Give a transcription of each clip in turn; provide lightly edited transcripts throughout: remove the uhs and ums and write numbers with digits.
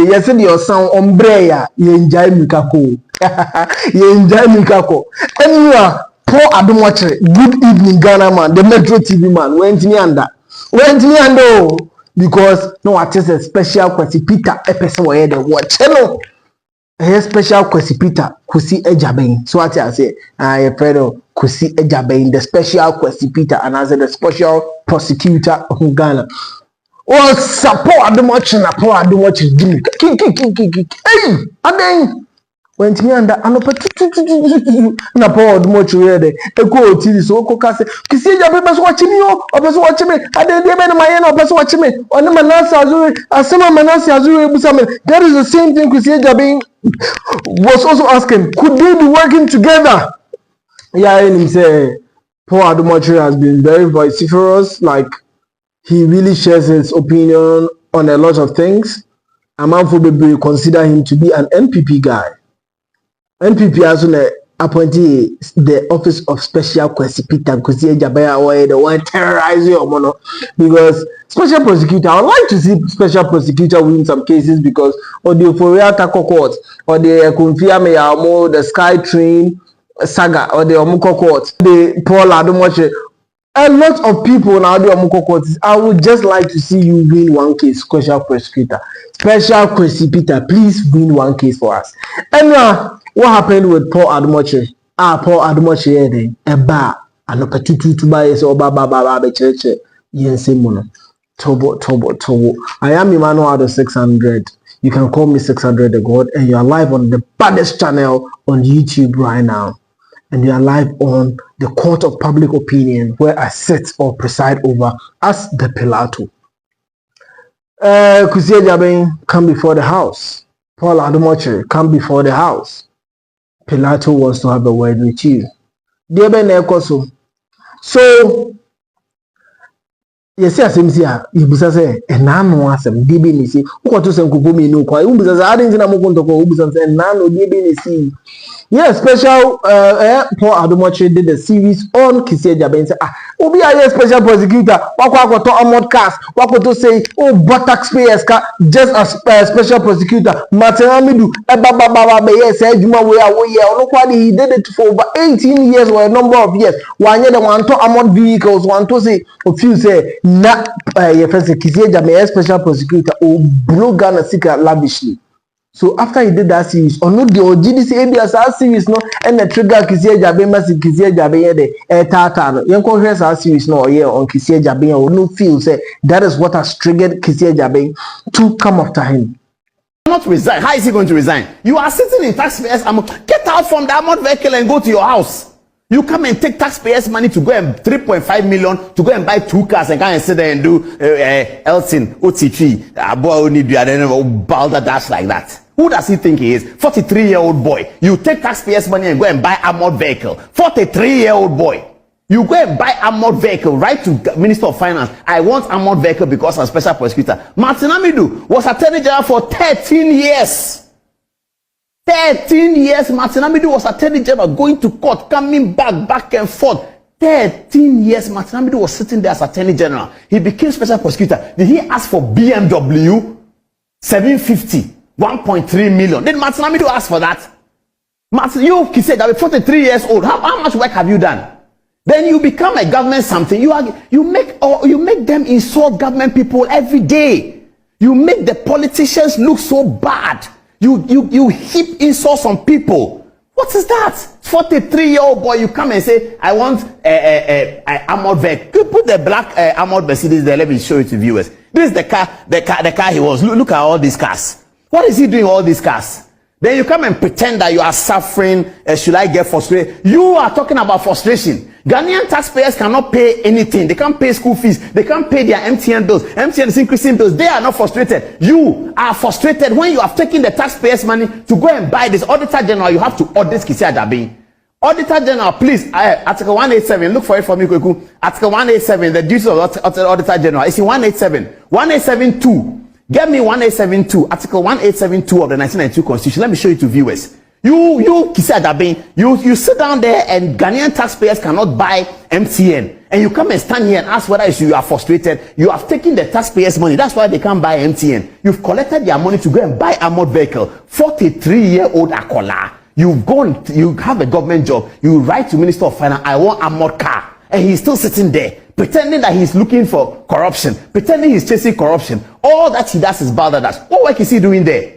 yes your sound ombreya ye enjoy mikako ye enjoy mikako anyway poor Adom-Otchere good evening Ghana man the Metro TV man went me under because no what is a special Peter a person where the watch no a special Peter kusi ejaben so what I say I pedo kusi ejaben the special Peter and as the special prosecutor of Ghana. Oh, support Adom-Otchere, poor Adom-Otchere. Hey, and then went me under an opportunity. Na poor Adom-Otchere there. Eko TV so ko kase. Kisi ja be watching me or person watching me. And then they be my end or person watching me. On the Manase Azure, Asema Manase Azure Busame. That is the same thing Kisi Jabe was also asking. Could they be working together? Yeah, and he say poor Adom-Otchere has been very vociferous, like. He really shares his opinion on a lot of things. Amanfo Bebe consider him to be an NPP guy. NPP has appointed the office of Special Prosecutor because the one terrorizing your mono. Because Special Prosecutor, I would like to see Special Prosecutor win some cases because or the Euphoria Tako Court or the Kumfia Meyamo, the Sky Train Saga or the Omuko Court, the Paul Adom-Otchere. A lot of people now do Omuko courts. I would just like to see you win one case, Special Prosecutor. Special Prosecutor, please win one case for us. And what happened with Paul Adom-Otchere? Paul Adom-Otchere then a bar and a tutu to buy so baba church. Yes, mono. Tobo. I am Emmanuel out of 600. You can call me 600 the God, and you are live on the baddest channel on YouTube right now. And you are live on the Court of Public Opinion, where I sit or preside over as the Pilato. Kusie Jaben come before the house. Paul Adom-Otchere come before the house. Pilato wants to have a word with you. So, yes, yes, you say, and nano asem, DB Nisi, who got to send Kukumi no quite, who was adding to Namokonto, who was and nano DB Nisi. Yes, Special Paul Adom-Otchere did a series on Kisi Jaben. Obi a Special Prosecutor, wako to amount cast, wako to say, oh, but taxpayers just as Special Prosecutor, Martin Amidu, yes, Juma he did it for over 18 years or a number of years. One year, one to amount vehicles, one to say, of you say, not your friend Kisi Jaben, Special Prosecutor, or blow Ghana secret lavishly. So after he did that series, or no the GDC ABS series no, and the trigger Kisi Jaben must Kisi Jaben the tata. Young conference series no yeah on Kisi Jaben or no feel say that is what has triggered Kisi Jaben to come after him. Not resign. How is he going to resign? You are sitting in taxpayers' get out from the armored vehicle and go to your house. You come and take taxpayers' money to go and 3.5 million to go and buy 2 cars and come and sit there and do Adom-Otchere, balderdash like that. Who does he think he is? 43-year-old boy. You take taxpayers' money and go and buy armored vehicle. 43-year-old boy. You go and buy armored vehicle. Write to Minister of Finance. I want armored vehicle because I'm Special Prosecutor. Martin Amidu was Attorney General for 13 years. 13 years, Martin Amidu was Attorney General, going to court, coming back and forth. 13 years, Martin Amidu was sitting there as Attorney General. He became Special Prosecutor. Did he ask for BMW 750, 1.3 million? Did Martin Amidu ask for that? Martin, he said that 43 years old. How much work have you done? Then you become a government something. You make them insult government people every day. You make the politicians look so bad. You heap insults on people. What is that? 43-year-old boy, you come and say, I want armored vehicle. You put the black armored Mercedes there. Let me show it to viewers. This is the car he was. Look at all these cars. What is he doing with all these cars? Then you come and pretend that you are suffering. Should I get frustrated? You are talking about frustration. Ghanaian taxpayers cannot pay anything. They can't pay school fees. They can't pay their MTN bills. MTN is increasing bills. They are not frustrated. You are frustrated when you have taken the taxpayers' money to go and buy this. Auditor General, you have to audit Kisi Jaben. Auditor General, please, Article 187, look for it for me, Kweku. Article 187, the duties of Auditor General. It's in 187. 187.2. Get me 187.2. Article 187.2 of the 1992 Constitution. Let me show you to viewers. You Kisi Jaben, you sit down there and Ghanaian taxpayers cannot buy MTN. and you come and stand here and ask whether you are frustrated. You have taken the taxpayers' money. That's why they can't buy MTN. You've collected their money to go and buy armored vehicle. 43-year-old Akola. You've gone, you have a government job. You write to Minister of Finance, I want armored car. And he's still sitting there, pretending that he's looking for corruption, pretending he's chasing corruption. All that he does is balderdash. What work is he doing there?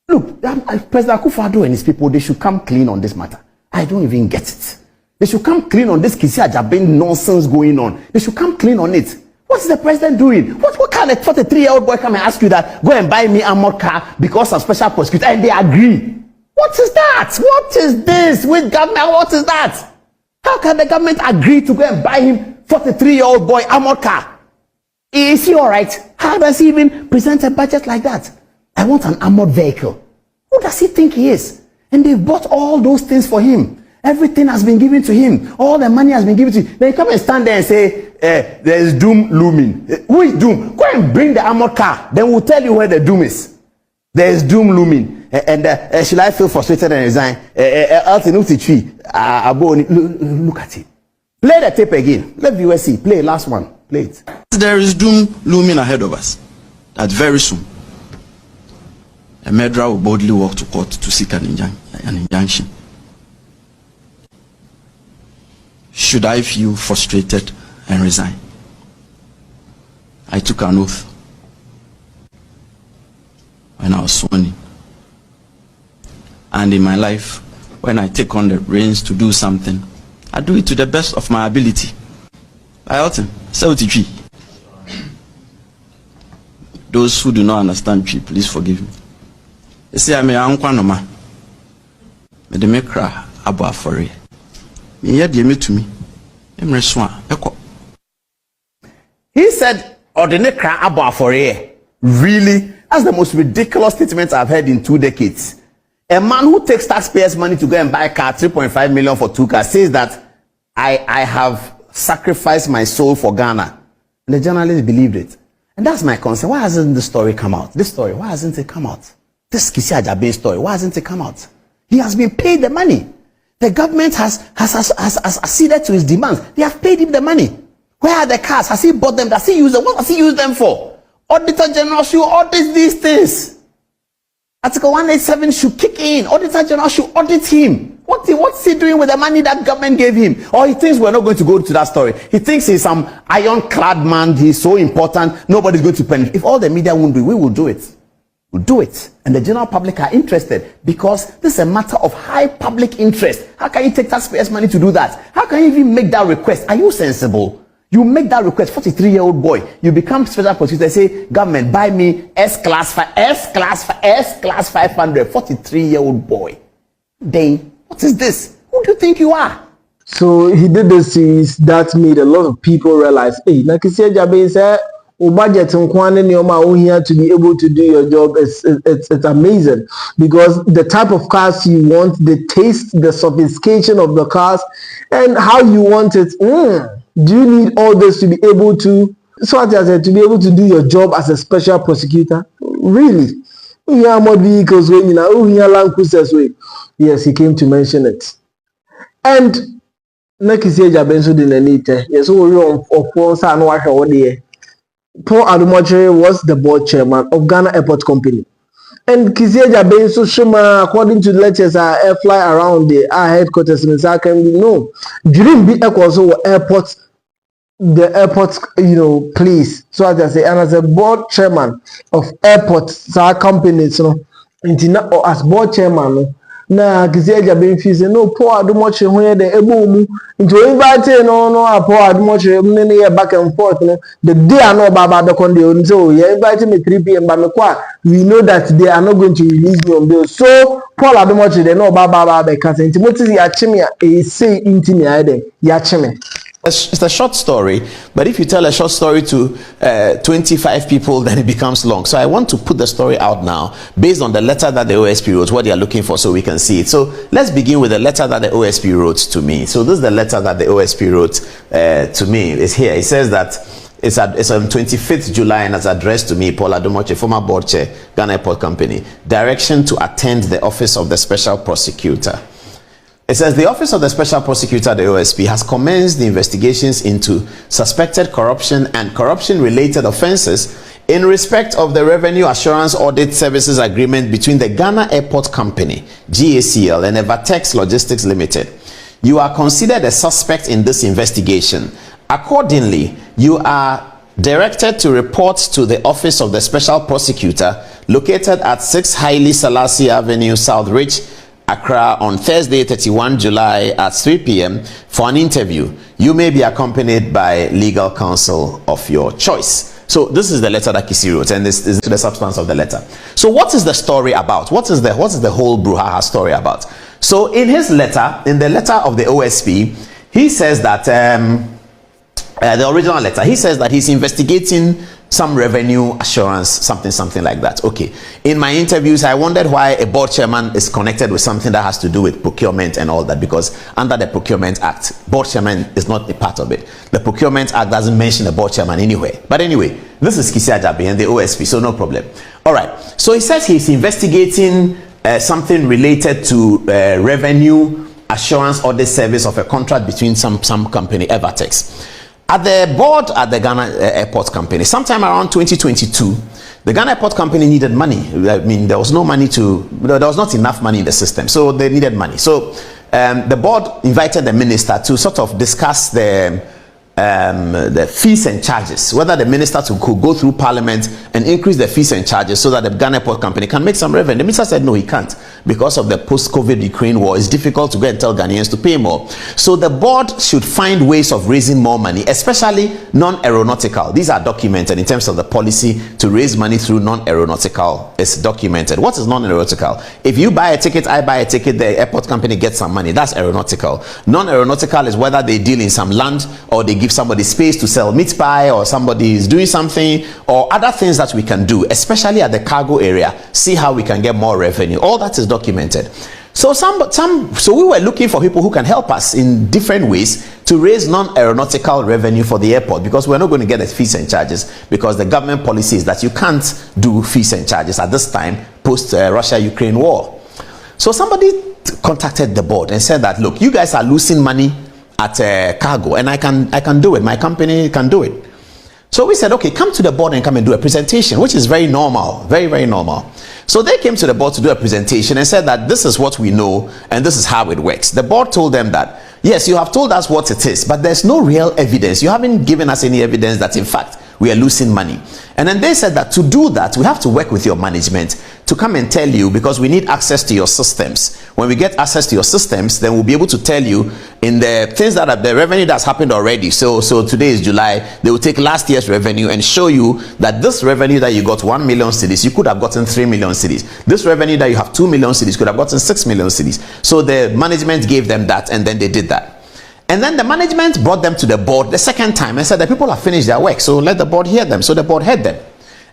Look, President Akufo-Addo and his people, they should come clean on this matter. I don't even get it. They should come clean on this Kisi Ajabin nonsense going on. They should come clean on it. What's the president doing? What kind of 43-year-old boy come and ask you that, go and buy me a armored car because of special prosecutor, and they agree? What is that? What is this with government? What is that? How can the government agree to go and buy him 43-year-old boy armored car? Is he all right? How does he even present a budget like that? I want an armored vehicle. Who does he think he is? And they've bought all those things for him. Everything has been given to him. All the money has been given to him. Then you come and stand there and say, there is doom looming. Who is doom? Go and bring the armored car. Then we'll tell you where the doom is. There is doom looming. And should I feel frustrated and resign? Look at it. Play the tape again. Let viewers see. Play last one. Play it. There is doom looming ahead of us. That very soon, a murderer will boldly walk to court to seek an injunction. Should I feel frustrated and resign? I took an oath when I was sworn in. And in my life, when I take on the reins to do something, I do it to the best of my ability. Those who do not understand Tree, please forgive me. They say I'm a unkwanoma. Me de me cry Adom-Otchere. Me hear me to me. He said, "Ordinary Adom-Otchere." Really? That's the most ridiculous statement I've heard in 2 decades. A man who takes taxpayers' money to go and buy a car, 3.5 million for 2 cars, says that I have sacrificed my soul for Ghana. And the journalist believed it. And that's my concern. Why hasn't the story come out? This story, why hasn't it come out? This Kisi Ajabin story, why hasn't it come out? He has been paid the money. The government has acceded to his demands. They have paid him the money. Where are the cars? Has he bought them? Does he use them? What does he use them for? Auditor General should audit these things. Article 187 should kick in. Auditor General should audit him. What's he doing with the money that government gave him? Or he thinks we're not going to go to that story. He thinks he's some ironclad man. He's so important. Nobody's going to penetrate. If all the media won't do it, we will do it. We'll do it. And the general public are interested because this is a matter of high public interest. How can you take taxpayers' money to do that? How can you even make that request? Are you sensible? You make that request, 43-year-old boy. You become special prosecutor, say, government, buy me S-class 500, 43-year-old boy. Then, what is this? Who do you think you are? So he did this series that made a lot of people realize, hey, like Kisi Ajabin said, budget and here to be able to do your job it's amazing, because the type of cars you want, the taste, the sophistication of the cars, and how you want it. Do you need all this to be able to, so as I said, to be able to do your job as a special prosecutor? Really? Yeah, more vehicles way, land cruisers way. Yes, he came to mention it. And Kisi Ajabin so didn't need it. Yes, we on Paul Adom-Otchere was the board chairman of Ghana Airport Company. And Kisi Ajabin so Shuma, according to the letters, fly around our headquarters in Zakembi. No, during the airport, the airport, place. So as I say, and as a board chairman of airports, companies, or as board chairman, na Kisi Ajabin feels no Paul Adom-Otchere where the ebo into invite no Paul Adom-Otchere many back and forth. The day I know about the condo, so you invite me 3 p.m. but we know that they are not going to release me on bail. So Paul Adom-Otchere they know about because Timothy Yachimi is say intimi Yachimi. It's a short story, but if you tell a short story to 25 people, then it becomes long. So I want to put the story out now based on the letter that the OSP wrote, what they are looking for, so we can see it. So let's begin with the letter that the OSP wrote to me. So this is the letter that the OSP wrote to me. It's here. It says that it's on 25th July and it's addressed to me, Paul Adom-Otchere, former board chair, Ghana Airport Company. Direction to attend the office of the Special Prosecutor. It says the Office of the Special Prosecutor, the OSP, has commenced the investigations into suspected corruption and corruption-related offences in respect of the Revenue Assurance Audit Services Agreement between the Ghana Airport Company, GACL, and Evertex Logistics Limited. You are considered a suspect in this investigation. Accordingly, you are directed to report to the Office of the Special Prosecutor located at 6 Haile Selassie Avenue, Southridge, Accra on Thursday, 31 July at 3 p.m. for an interview. You may be accompanied by legal counsel of your choice. So this is the letter that Kisi wrote, and this is the substance of the letter. So what is the story about? What is the whole brouhaha story about? So in his letter, in the letter of the OSP, he says that the original letter, he says that he's investigating some revenue assurance, something like that. Okay. In my interviews, I wondered why a board chairman is connected with something that has to do with procurement and all that, because under the Procurement Act, board chairman is not a part of it. The Procurement Act doesn't mention a board chairman anywhere. But anyway, this is Kisi Ajabe and the OSP, so no problem. All right. So he says he's investigating something related to revenue assurance audit service of a contract between some company, Evertex. At the board at the Ghana Airport Company, sometime around 2022, the Ghana Airport Company needed money. I mean, there was no money there was not enough money in the system, so they needed money. So the board invited the minister to sort of discuss the fees and charges, whether the minister could go through parliament and increase the fees and charges so that the Ghana Airport Company can make some revenue. The minister said no, he can't, because of the post-COVID Ukraine war. It's difficult to go and tell Ghanaians to pay more. So the board should find ways of raising more money, especially non-aeronautical. These are documented in terms of the policy to raise money through non-aeronautical. It's documented. What is non-aeronautical? If you buy a ticket, I buy a ticket, the airport company gets some money. That's aeronautical. Non-aeronautical is whether they deal in some land or they give somebody space to sell meat pie, or somebody is doing something, or other things that we can do, especially at the cargo area. See how we can get more revenue. All that is documented. So so we were looking for people who can help us in different ways to raise non-aeronautical revenue for the airport, because we're not going to get the fees and charges, because the government policy is that you can't do fees and charges at this time post Russia-Ukraine war. So somebody contacted the board and said that, look, you guys are losing money at cargo, and I can do it. My company can do it. So we said, okay, come to the board and come and do a presentation, which is very normal, very normal. So they came to the board to do a presentation and said that this is what we know and this is how it works. The board told them that, yes, you have told us what it is, but there's no real evidence. You haven't given us any evidence that in fact we are losing money. And then they said that to do that, we have to work with your management to come and tell you, because we need access to your systems. When we get access to your systems, then we'll be able to tell you in the things that are the revenue that's happened already. So today is July. They will take last year's revenue and show you that this revenue that you got 1 million cedis, you could have gotten 3 million cedis. This revenue that you have 2 million cedis could have gotten 6 million cedis. So the management gave them that, and then they did that. And then the management brought them to the board the second time and said that people have finished their work, so let the board hear them. So the board heard them.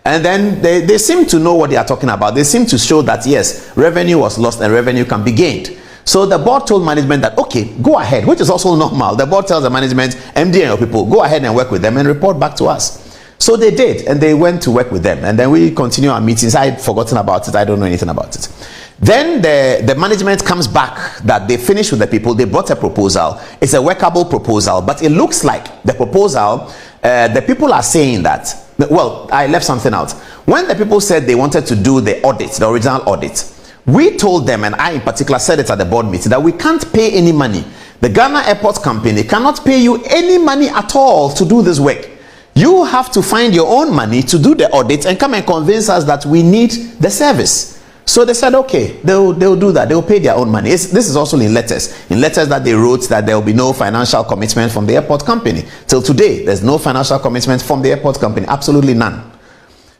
And then they seem to know what they are talking about. They seem to show that, yes, revenue was lost and revenue can be gained. So the board told management that, okay, go ahead, which is also normal. The board tells the management, MD and your people, go ahead and work with them and report back to us. So they did, and they went to work with them. And then we continue our meetings. I had forgotten about it. I don't know anything about it. Then the management comes back that they finished with the people. They brought a proposal. It's a workable proposal, but it looks like the proposal, the people are saying that, well, I left something out. When the people said they wanted to do the audit, the original audit, we told them, and I in particular said it at the board meeting, that we can't pay any money. The Ghana Airport Company cannot pay you any money at all to do this work. You have to find your own money to do the audit and come and convince us that we need the service. So they said, okay, they'll do that. They'll pay their own money. This is also in letters that they wrote, that there will be no financial commitment from the airport company. Till today, there's no financial commitment from the airport company, absolutely none.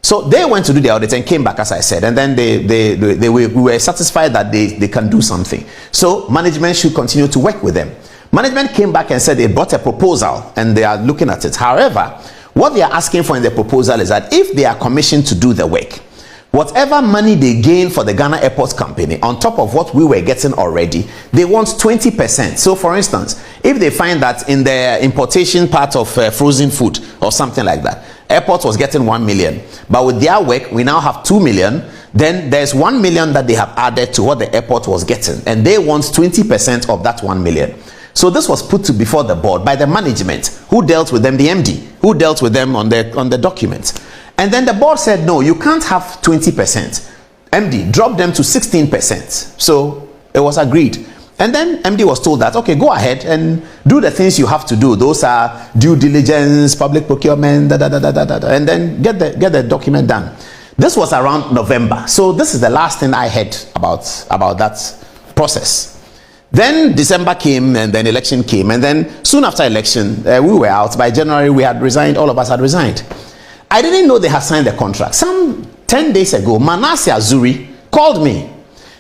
So they went to do the audit and came back, as I said, and then we were satisfied that they can do something. So management should continue to work with them. Management came back and said they brought a proposal and they are looking at it. However, what they are asking for in the proposal is that if they are commissioned to do the work, whatever money they gain for the Ghana Airport Company, on top of what we were getting already, they want 20%. So for instance, if they find that in the importation part of frozen food or something like that, airport was getting 1 million, but with their work, we now have 2 million, Then there's 1 million that they have added to what the airport was getting, and they want 20% of that 1 million. So this was put before the board by the management, who dealt with them, the MD, who dealt with them on the documents. And then the board said, no, you can't have 20%. MD dropped them to 16%. So it was agreed. And then MD was told that, okay, go ahead and do the things you have to do. Those are due diligence, public procurement, and then get the document done. This was around November. So this is the last thing I heard about that process. Then December came, and then election came, and then soon after election, we were out. By January, we had resigned. All of us had resigned. I didn't know they had signed the contract. Some 10 days ago, Manasseh Azuri called me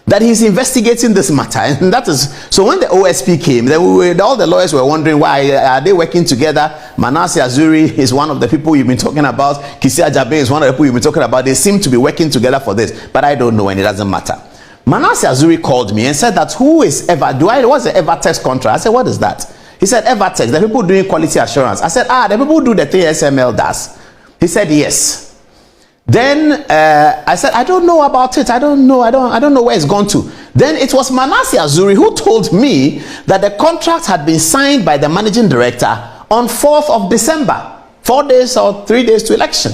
that he's investigating this matter, and that is so. When the OSP came, then all the lawyers were wondering, why are they working together? Manasseh Azuri is one of the people you've been talking about. Kisi Ajabe is one of the people you've been talking about. They seem to be working together for this, but I don't know, and it doesn't matter. Manasseh Azuri called me and said that what's the Evertex contract? I said, what is that? He said, Evertex, the people doing quality assurance. I said, the people who do the thing SML does. He said, yes. Then I said, I don't know about it. I don't know where it's gone to. Then it was Manasseh Azuri who told me that the contract had been signed by the managing director on 4th of December, 4 days or 3 days to election.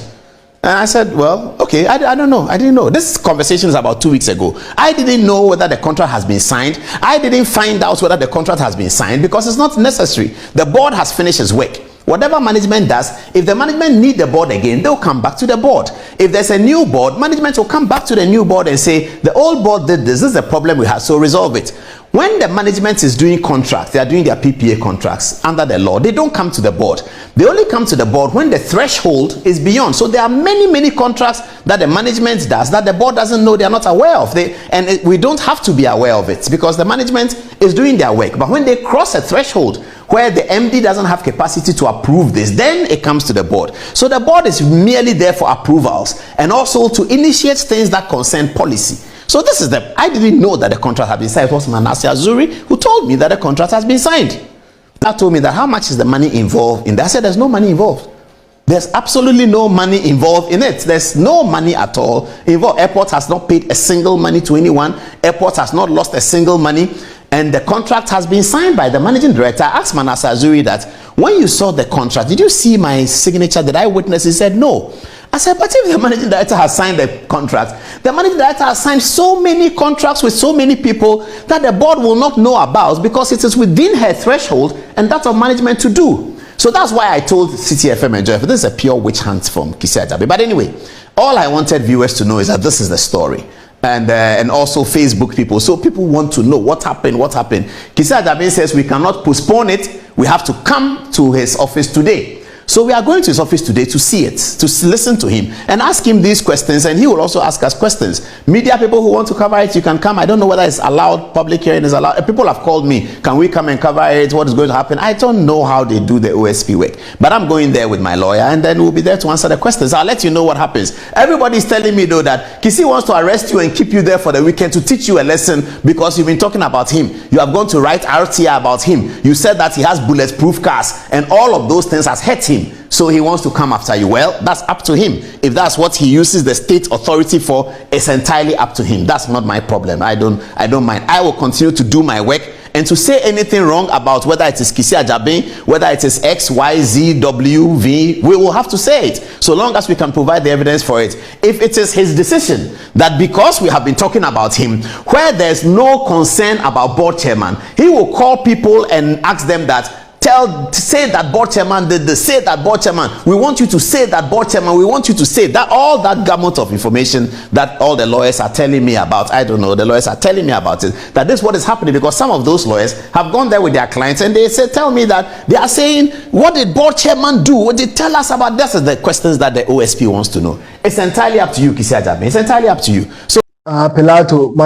And I said, well, okay, I don't know. I didn't know. This conversation is about 2 weeks ago. I didn't know whether the contract has been signed. I didn't find out whether the contract has been signed because it's not necessary. The board has finished its work. Whatever management does, if the management need the board again, they'll come back to the board. If there's a new board, management will come back to the new board and say, the old board did this is the problem we have, so resolve it. When the management is doing contracts, they are doing their PPA contracts under the law, they don't come to the board. They only come to the board when the threshold is beyond. So there are many contracts that the management does that the board doesn't know, they are not aware of. We don't have to be aware of it because the management is doing their work. But when they cross a threshold where the MD doesn't have capacity to approve this, then it comes to the board. So the board is merely there for approvals and also to initiate things that concern policy. So this is I didn't know that the contract had been signed. It was Manasseh Azuri who told me that the contract has been signed. That told me that how much is the money involved in that? I said there's no money involved. There's absolutely no money involved in it. There's no money at all involved. Airport has not paid a single money to anyone. Airport has not lost a single money. And the contract has been signed by the managing director. I asked Manasseh Azuri that when you saw the contract, did you see my signature? Did I witness? He said no. I said, but if the managing director has signed the contract, the managing director has signed so many contracts with so many people that the board will not know about because it is within her threshold and that of management to do. So that's why I told CTFM and Joy, this is a pure witch hunt from Kisi Ajabe. But anyway, all I wanted viewers to know is that this is the story. And also Facebook people. So people want to know what happened. Kisi Ajabe says we cannot postpone it. We have to come to his office today. So we are going to his office today to see it, to listen to him and ask him these questions, and he will also ask us questions. Media people who want to cover it, you can come. I don't know whether it's allowed, public hearing is allowed. People have called me, can we come and cover it? What is going to happen? I don't know how they do the OSP work, but I'm going there with my lawyer and then we'll be there to answer the questions. I'll let you know what happens. Everybody's telling me though that Kisi wants to arrest you and keep you there for the weekend to teach you a lesson because you've been talking about him. You have gone to write RTI about him. You said that he has bulletproof cars and all of those things has hurt him. So he wants to come after you. Well, that's up to him. If that's what he uses the state authority for, it's entirely up to him. That's not my problem. I don't mind. I will continue to do my work, and to say anything wrong about whether it is Kisi Ajabe, whether it is X, Y, Z, W, V, we will have to say it, so long as we can provide the evidence for it. If it is his decision that because we have been talking about him, where there's no concern about board chairman, he will call people and ask them that, say that board chairman did this, say that board chairman, we want you to say that board chairman, we want you to say that, all that gamut of information that all the lawyers are telling me about. I don't know, the lawyers are telling me about it, that this is what is happening, because some of those lawyers have gone there with their clients and they say, tell me that they are saying, what did board chairman do? What did they tell us about this? Is the questions that the OSP wants to know. It's entirely up to you, Kisi Ajabe. It's entirely up to you. So Pilato,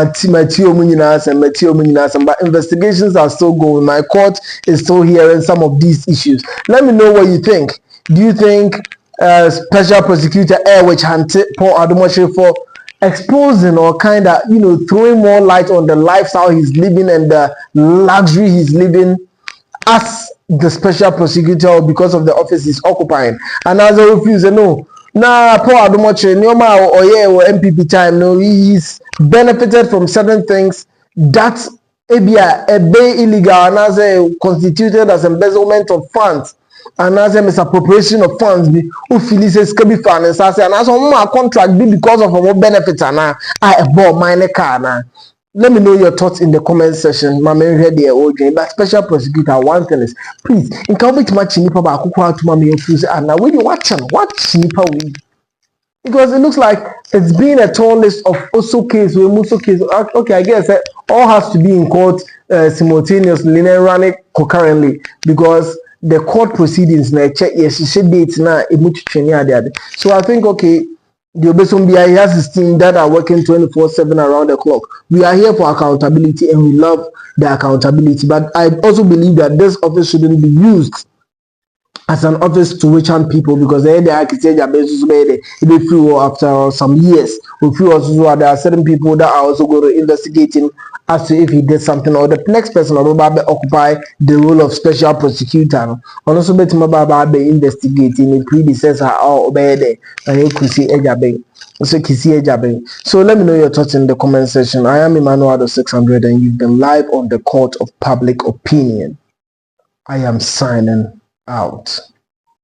but investigations are still going. My court is still hearing some of these issues. Let me know what you think. Do you think Special Prosecutor which hunted Paul Adom-Otchere for exposing or kind of, throwing more light on the lifestyle he's living and the luxury he's living as the Special Prosecutor, because of the office he's occupying? And as I refuse, no. na Paul Adom-Otchere Neoma or MPP time no he's benefited from certain things that ebia ebe illegal and as a constituted as embezzlement of funds and as a misappropriation of funds be who feels can be finance as and as a contract be because of our benefits and I bought my car now. Let me know your thoughts in the comment section. Mama read the old game, but special prosecutor, one thing is, please, in coverage match nipa ba akukwa to mama infuse and now when you watch nipa we, because it looks like it's been a torn list of also case we also case. Okay, I guess all has to be in court simultaneously, linear running concurrently because the court proceedings na check yes she date na so I think okay. The Obesumbia, he has his team that are working 24/7 around the clock. We are here for accountability and we love the accountability. But I also believe that this office shouldn't be used as an office to witch hunt people because they after some years. We feel also there are certain people that are also going to investigating as to if he did something or the next person or occupy the role of special prosecutor. Also, bet be investigating the predecessor or obey and you could see So let me know your thoughts in the comment section. I am Emmanuel Ado 600 and you've been live on the Court of Public Opinion. I am signing out.